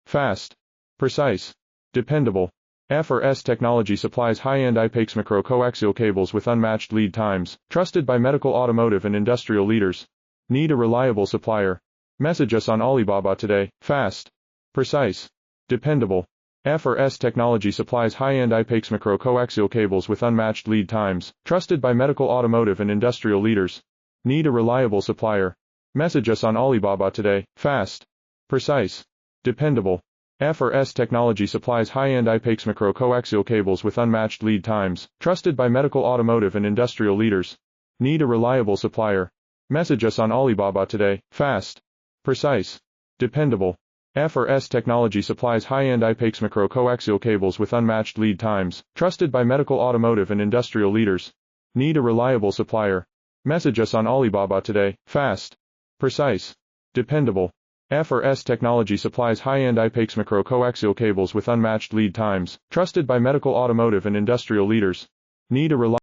fast, precise, dependable. FRS Technology supplies high-end IPAX micro-coaxial cables with unmatched lead times, trusted by medical, automotive, and industrial leaders. Need a reliable supplier? Message us on Alibaba today. Fast, precise, dependable. FRS Technology supplies high-end IPAX micro-coaxial cables with unmatched lead times, trusted by medical, automotive, and industrial leaders. Need a reliable supplier? Message us on Alibaba today. Fast, precise, dependable. FRS Technology supplies high-end IPAX micro-coaxial cables with unmatched lead times, trusted by medical, automotive, and industrial leaders. Need a reliable supplier? Message us on Alibaba today. Fast, precise, dependable. FRS Technology supplies high-end IPAX micro-coaxial cables with unmatched lead times, trusted by medical, automotive, and industrial leaders. Need a reliable supplier? Message us on Alibaba today. Fast, precise, dependable. FRS Technology supplies high-end IPAX micro-coaxial cables with unmatched lead times, trusted by medical, automotive, and industrial leaders. Need a reliable